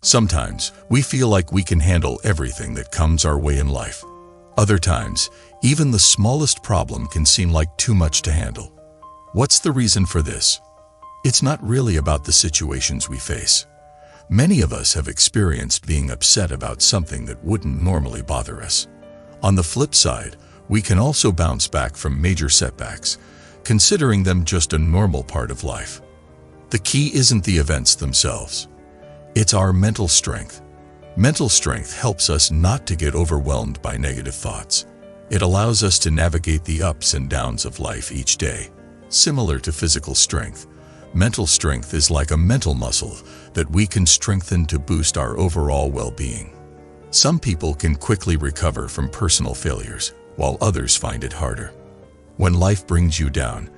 Sometimes, we feel like we can handle everything that comes our way in life. Other times, even the smallest problem can seem like too much to handle. What's the reason for this? It's not really about the situations we face. Many of us have experienced being upset about something that wouldn't normally bother us. On the flip side, we can also bounce back from major setbacks, considering them just a normal part of life. The key isn't the events themselves. It's our mental strength. Mental strength helps us not to get overwhelmed by negative thoughts. It allows us to navigate the ups and downs of life each day. Similar to physical strength, mental strength is like a mental muscle that we can strengthen to boost our overall well-being. Some people can quickly recover from personal failures, while others find it harder. When life brings you down,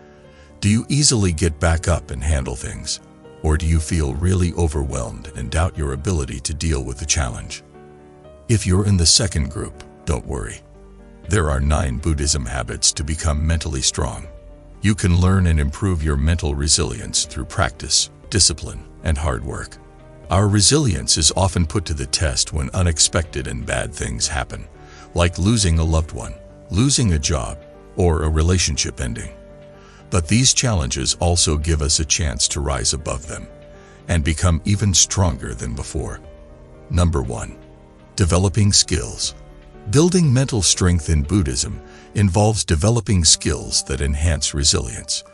do you easily get back up and handle things? Or do you feel really overwhelmed and doubt your ability to deal with the challenge? If you're in the second group, don't worry. There are 9 Buddhism habits to become mentally strong. You can learn and improve your mental resilience through practice, discipline, and hard work. Our resilience is often put to the test when unexpected and bad things happen, like losing a loved one, losing a job, or a relationship ending. But these challenges also give us a chance to rise above them and become even stronger than before. Number 1. Developing skills. Building mental strength in Buddhism involves developing skills that enhance resilience.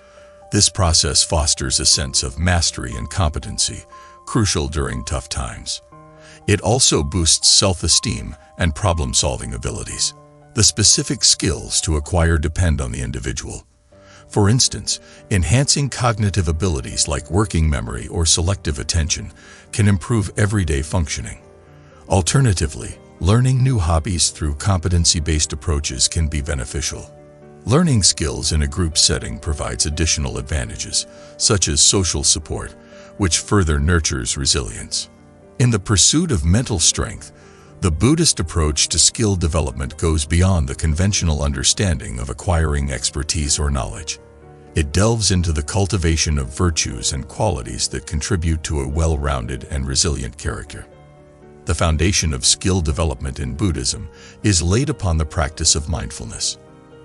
This process fosters a sense of mastery and competency, crucial during tough times. It also boosts self-esteem and problem-solving abilities. The specific skills to acquire depend on the individual. For instance, enhancing cognitive abilities like working memory or selective attention can improve everyday functioning. Alternatively, learning new hobbies through competency-based approaches can be beneficial. Learning skills in a group setting provides additional advantages, such as social support, which further nurtures resilience. In the pursuit of mental strength, the Buddhist approach to skill development goes beyond the conventional understanding of acquiring expertise or knowledge. It delves into the cultivation of virtues and qualities that contribute to a well-rounded and resilient character. The foundation of skill development in Buddhism is laid upon the practice of mindfulness.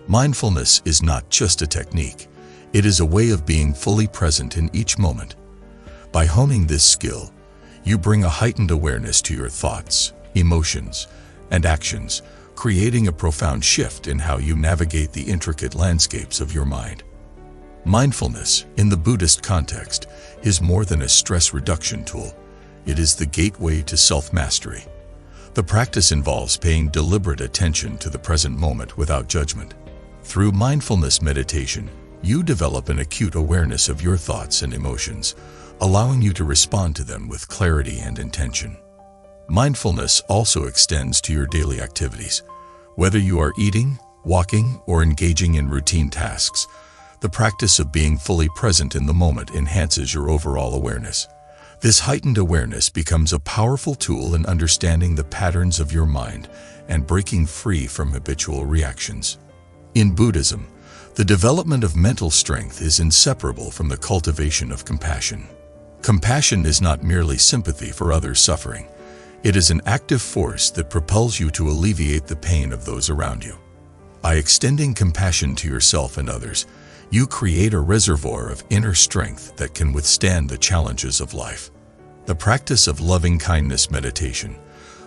Mindfulness is not just a technique, it is a way of being fully present in each moment. By honing this skill, you bring a heightened awareness to your thoughts, emotions, and actions, creating a profound shift in how you navigate the intricate landscapes of your mind. Mindfulness, in the Buddhist context, is more than a stress reduction tool. It is the gateway to self-mastery. The practice involves paying deliberate attention to the present moment without judgment. Through mindfulness meditation, you develop an acute awareness of your thoughts and emotions, allowing you to respond to them with clarity and intention. Mindfulness also extends to your daily activities. Whether you are eating, walking, or engaging in routine tasks, the practice of being fully present in the moment enhances your overall awareness. This heightened awareness becomes a powerful tool in understanding the patterns of your mind and breaking free from habitual reactions. In Buddhism, the development of mental strength is inseparable from the cultivation of compassion. Compassion is not merely sympathy for others' suffering. It is an active force that propels you to alleviate the pain of those around you. By extending compassion to yourself and others, you create a reservoir of inner strength that can withstand the challenges of life. The practice of loving-kindness meditation,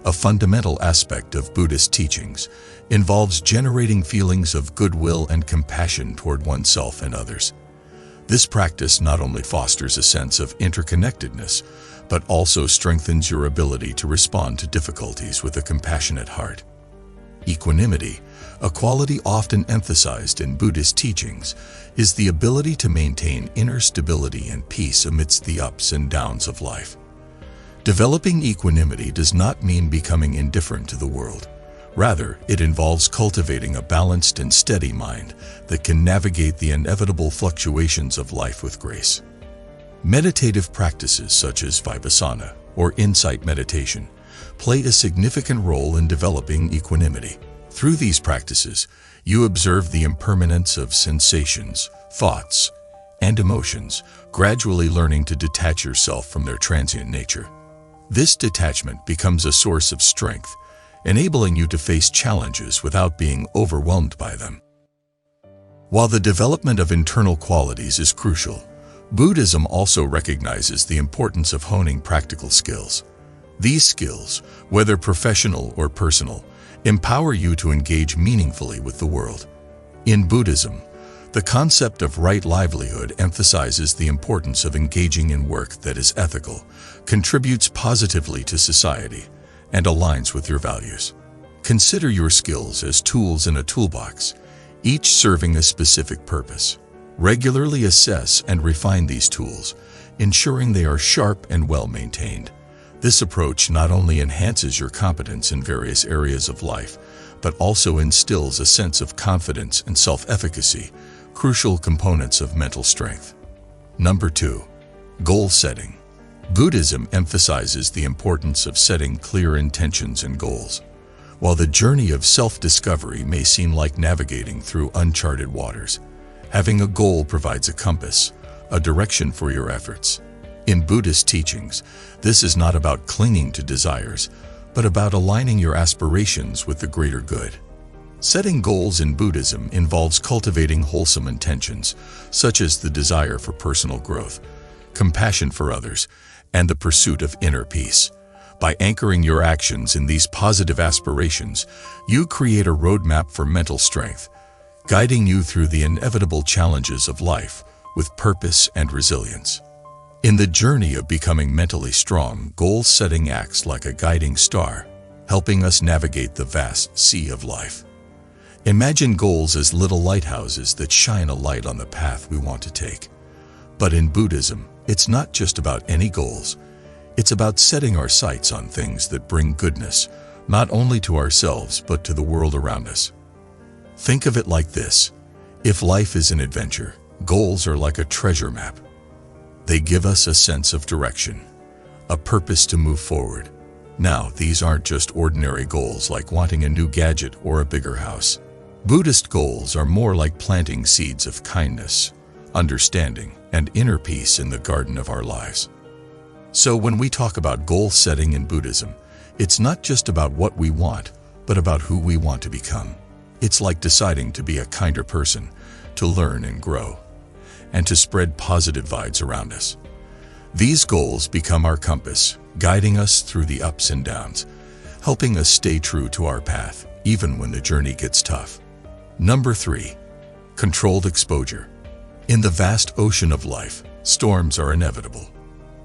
a fundamental aspect of Buddhist teachings, involves generating feelings of goodwill and compassion toward oneself and others. This practice not only fosters a sense of interconnectedness, but also strengthens your ability to respond to difficulties with a compassionate heart. Equanimity, a quality often emphasized in Buddhist teachings, is the ability to maintain inner stability and peace amidst the ups and downs of life. Developing equanimity does not mean becoming indifferent to the world. Rather, it involves cultivating a balanced and steady mind that can navigate the inevitable fluctuations of life with grace. Meditative practices such as vipassana or insight meditation play a significant role in developing equanimity. Through these practices, you observe the impermanence of sensations, thoughts, and emotions, gradually learning to detach yourself from their transient nature. This detachment becomes a source of strength, enabling you to face challenges without being overwhelmed by them. While the development of internal qualities is crucial, Buddhism also recognizes the importance of honing practical skills. These skills, whether professional or personal, empower you to engage meaningfully with the world. In Buddhism, the concept of right livelihood emphasizes the importance of engaging in work that is ethical, contributes positively to society, and aligns with your values. Consider your skills as tools in a toolbox, each serving a specific purpose. Regularly assess and refine these tools, ensuring they are sharp and well-maintained. This approach not only enhances your competence in various areas of life, but also instills a sense of confidence and self-efficacy, crucial components of mental strength. Number 2. Goal setting. Buddhism emphasizes the importance of setting clear intentions and goals. While the journey of self-discovery may seem like navigating through uncharted waters, having a goal provides a compass, a direction for your efforts. In Buddhist teachings, this is not about clinging to desires, but about aligning your aspirations with the greater good. Setting goals in Buddhism involves cultivating wholesome intentions, such as the desire for personal growth, compassion for others, and the pursuit of inner peace. By anchoring your actions in these positive aspirations, you create a roadmap for mental strength, guiding you through the inevitable challenges of life with purpose and resilience. In the journey of becoming mentally strong, goal setting acts like a guiding star, helping us navigate the vast sea of life. Imagine goals as little lighthouses that shine a light on the path we want to take. But in Buddhism, it's not just about any goals. It's about setting our sights on things that bring goodness, not only to ourselves but to the world around us. Think of it like this. If life is an adventure, goals are like a treasure map. They give us a sense of direction, a purpose to move forward. Now, these aren't just ordinary goals like wanting a new gadget or a bigger house. Buddhist goals are more like planting seeds of kindness, understanding, and inner peace in the garden of our lives. So when we talk about goal setting in Buddhism, it's not just about what we want, but about who we want to become. It's like deciding to be a kinder person, to learn and grow, and to spread positive vibes around us. These goals become our compass, guiding us through the ups and downs, helping us stay true to our path, even when the journey gets tough. Number 3. Controlled exposure. In the vast ocean of life, storms are inevitable.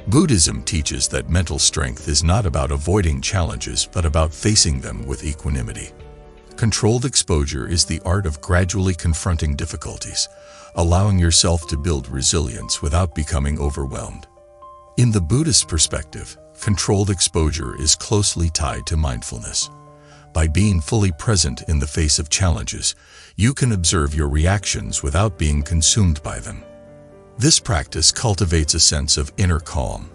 Buddhism teaches that mental strength is not about avoiding challenges, but about facing them with equanimity. Controlled exposure is the art of gradually confronting difficulties, allowing yourself to build resilience without becoming overwhelmed. In the Buddhist perspective, controlled exposure is closely tied to mindfulness. By being fully present in the face of challenges, you can observe your reactions without being consumed by them. This practice cultivates a sense of inner calm,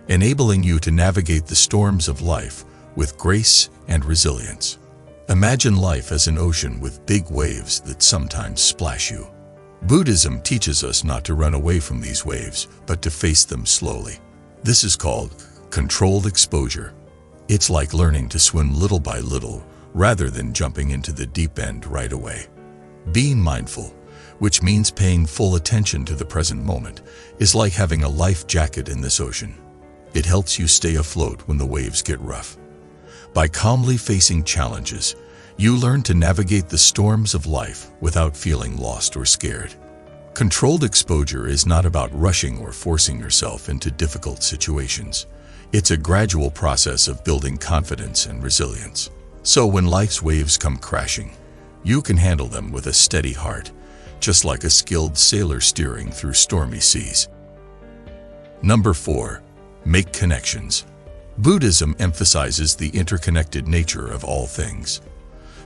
enabling you to navigate the storms of life with grace and resilience. Imagine life as an ocean with big waves that sometimes splash you. Buddhism teaches us not to run away from these waves, but to face them slowly. This is called controlled exposure. It's like learning to swim little by little rather than jumping into the deep end right away. Being mindful, which means paying full attention to the present moment, is like having a life jacket in this ocean. It helps you stay afloat when the waves get rough. By calmly facing challenges, you learn to navigate the storms of life without feeling lost or scared. Controlled exposure is not about rushing or forcing yourself into difficult situations. It's a gradual process of building confidence and resilience. So when life's waves come crashing, you can handle them with a steady heart, just like a skilled sailor steering through stormy seas. Number 4. Make connections. Buddhism emphasizes the interconnected nature of all things.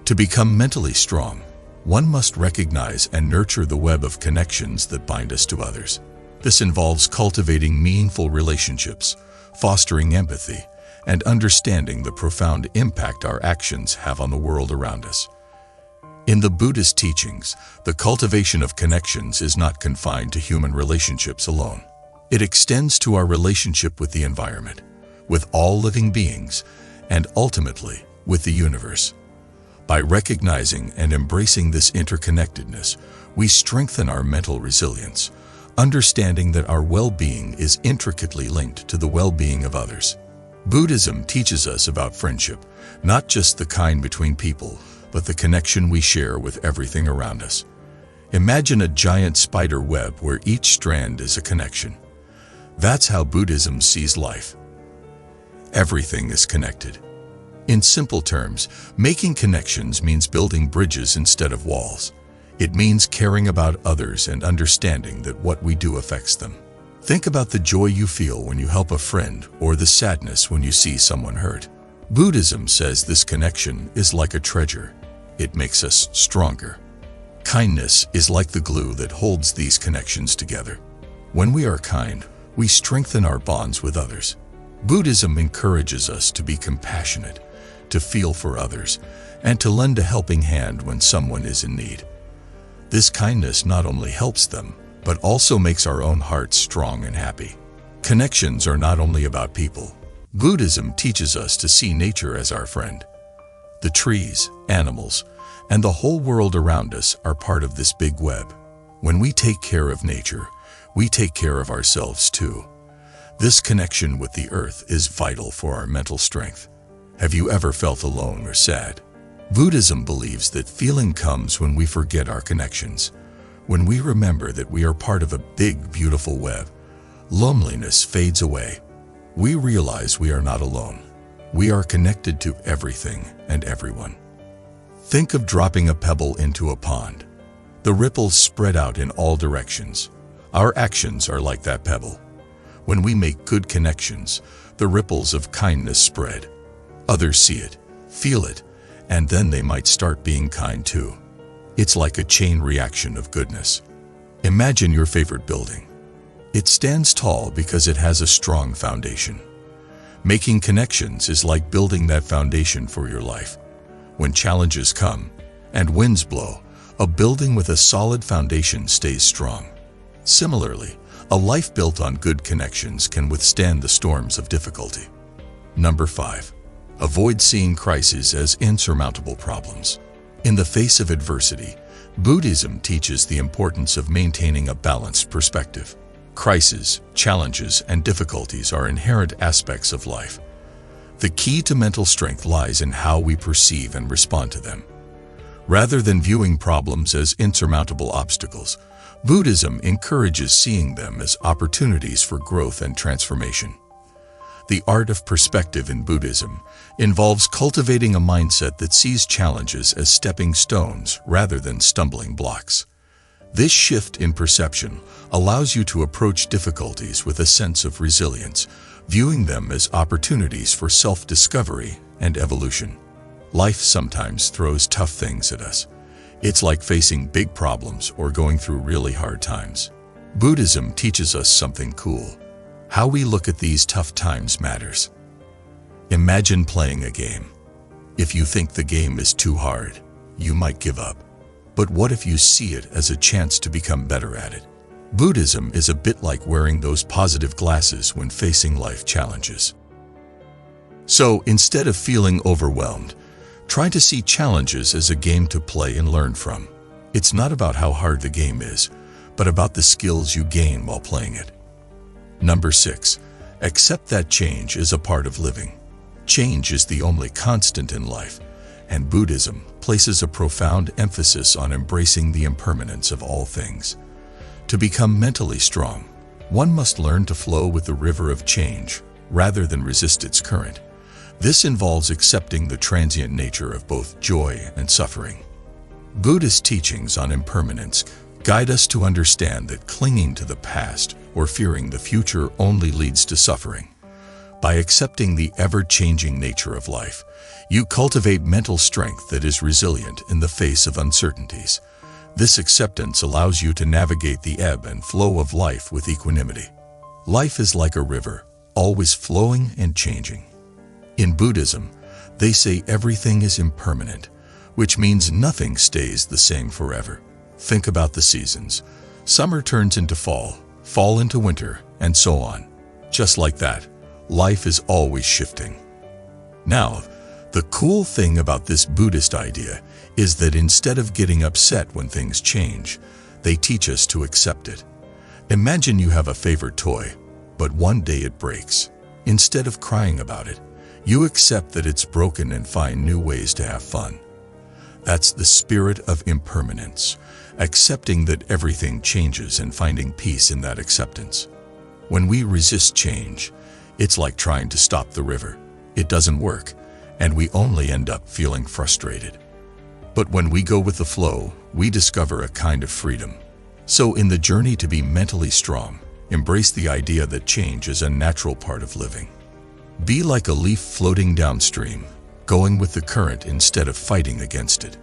To become mentally strong, one must recognize and nurture the web of connections that bind us to others. This involves cultivating meaningful relationships, fostering empathy, and understanding the profound impact our actions have on the world around us. In the Buddhist teachings, the cultivation of connections is not confined to human relationships alone. It extends to our relationship with the environment, with all living beings, and ultimately with the universe. By recognizing and embracing this interconnectedness, we strengthen our mental resilience, understanding that our well-being is intricately linked to the well-being of others. Buddhism teaches us about friendship, not just the kind between people, but the connection we share with everything around us. Imagine a giant spider web where each strand is a connection. That's how Buddhism sees life. Everything is connected. In simple terms, making connections means building bridges instead of walls. It means caring about others and understanding that what we do affects them. Think about the joy you feel when you help a friend or the sadness when you see someone hurt. Buddhism says this connection is like a treasure. It makes us stronger. Kindness is like the glue that holds these connections together. When we are kind, we strengthen our bonds with others. Buddhism encourages us to be compassionate, to feel for others, and to lend a helping hand when someone is in need. This kindness not only helps them, but also makes our own hearts strong and happy. Connections are not only about people. Buddhism teaches us to see nature as our friend. The trees, animals, and the whole world around us are part of this big web. When we take care of nature, we take care of ourselves too. This connection with the earth is vital for our mental strength. Have you ever felt alone or sad? Buddhism believes that feeling comes when we forget our connections. When we remember that we are part of a big, beautiful web, loneliness fades away. We realize we are not alone. We are connected to everything and everyone. Think of dropping a pebble into a pond. The ripples spread out in all directions. Our actions are like that pebble. When we make good connections, the ripples of kindness spread. Others see it, feel it, and then they might start being kind too. It's like a chain reaction of goodness. Imagine your favorite building. It stands tall because it has a strong foundation. Making connections is like building that foundation for your life. When challenges come and winds blow, a building with a solid foundation stays strong. Similarly, a life built on good connections can withstand the storms of difficulty. Number 5. Avoid seeing crises as insurmountable problems. In the face of adversity, Buddhism teaches the importance of maintaining a balanced perspective. Crises, challenges, and difficulties are inherent aspects of life. The key to mental strength lies in how we perceive and respond to them. Rather than viewing problems as insurmountable obstacles, Buddhism encourages seeing them as opportunities for growth and transformation. The art of perspective in Buddhism involves cultivating a mindset that sees challenges as stepping stones rather than stumbling blocks. This shift in perception allows you to approach difficulties with a sense of resilience, viewing them as opportunities for self-discovery and evolution. Life sometimes throws tough things at us. It's like facing big problems or going through really hard times. Buddhism teaches us something cool. How we look at these tough times matters. Imagine playing a game. If you think the game is too hard, you might give up. But what if you see it as a chance to become better at it? Buddhism is a bit like wearing those positive glasses when facing life challenges. So instead of feeling overwhelmed, try to see challenges as a game to play and learn from. It's not about how hard the game is, but about the skills you gain while playing it. Number 6. Accept that change is a part of living. Change is the only constant in life, and Buddhism places a profound emphasis on embracing the impermanence of all things. To become mentally strong, one must learn to flow with the river of change rather than resist its current. This involves accepting the transient nature of both joy and suffering. Buddhist teachings on impermanence guide us to understand that clinging to the past or fearing the future only leads to suffering. By accepting the ever-changing nature of life, you cultivate mental strength that is resilient in the face of uncertainties. This acceptance allows you to navigate the ebb and flow of life with equanimity. Life is like a river, always flowing and changing. In Buddhism, they say everything is impermanent, which means nothing stays the same forever. Think about the seasons. Summer turns into fall, fall into winter, and so on. Just like that, Life is always shifting. Now, the cool thing about this Buddhist idea is that instead of getting upset when things change, they teach us to accept it. Imagine you have a favorite toy, but one day it breaks. Instead of crying about it, you accept that it's broken and find new ways to have fun. That's the spirit of impermanence, accepting that everything changes and finding peace in that acceptance. When we resist change, it's like trying to stop the river. It doesn't work, and we only end up feeling frustrated. But when we go with the flow, we discover a kind of freedom. So in the journey to be mentally strong, embrace the idea that change is a natural part of living. Be like a leaf floating downstream, going with the current instead of fighting against it.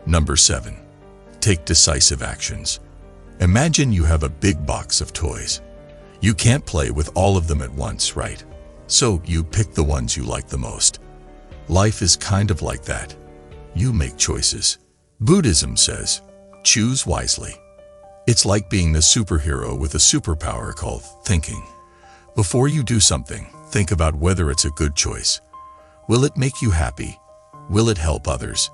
Number 7. Take decisive actions. Imagine you have a big box of toys. You can't play with all of them at once, right? So you pick the ones you like the most. Life is kind of like that. You make choices. Buddhism says, choose wisely. It's like being a superhero with a superpower called thinking. Before you do something, think about whether it's a good choice. Will it make you happy? Will it help others?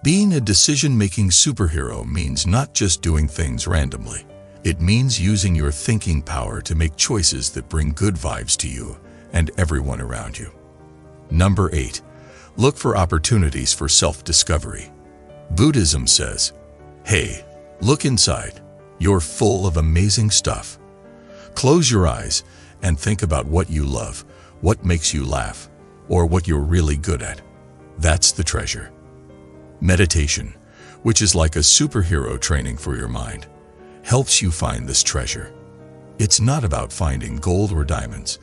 Being a decision-making superhero means not just doing things randomly. It means using your thinking power to make choices that bring good vibes to you and everyone around you. Number 8. Look for opportunities for self-discovery. Buddhism says, hey, look inside. You're full of amazing stuff. Close your eyes and think about what you love, what makes you laugh, or what you're really good at. That's the treasure. Meditation, which is like a superhero training for your mind, helps you find this treasure. It's not about finding gold or diamonds.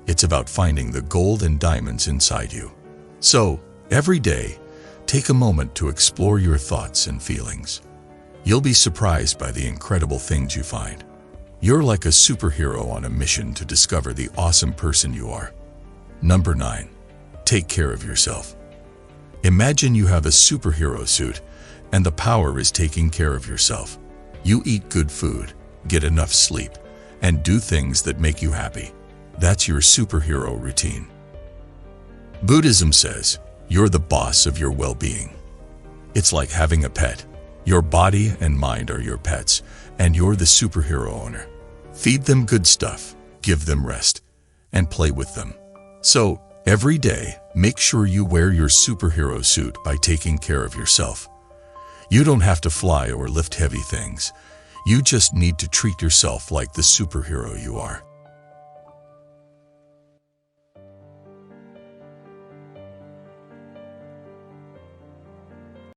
It's about finding the gold and diamonds inside you. So, every day, take a moment to explore your thoughts and feelings. You'll be surprised by the incredible things you find. You're like a superhero on a mission to discover the awesome person you are. Number 9. Take care of yourself. Imagine you have a superhero suit, and the power is taking care of yourself. You eat good food, get enough sleep, and do things that make you happy. That's your superhero routine. Buddhism says, you're the boss of your well-being. It's like having a pet. Your body and mind are your pets, and you're the superhero owner. Feed them good stuff, give them rest, and play with them. So, every day, make sure you wear your superhero suit by taking care of yourself. You don't have to fly or lift heavy things. You just need to treat yourself like the superhero you are.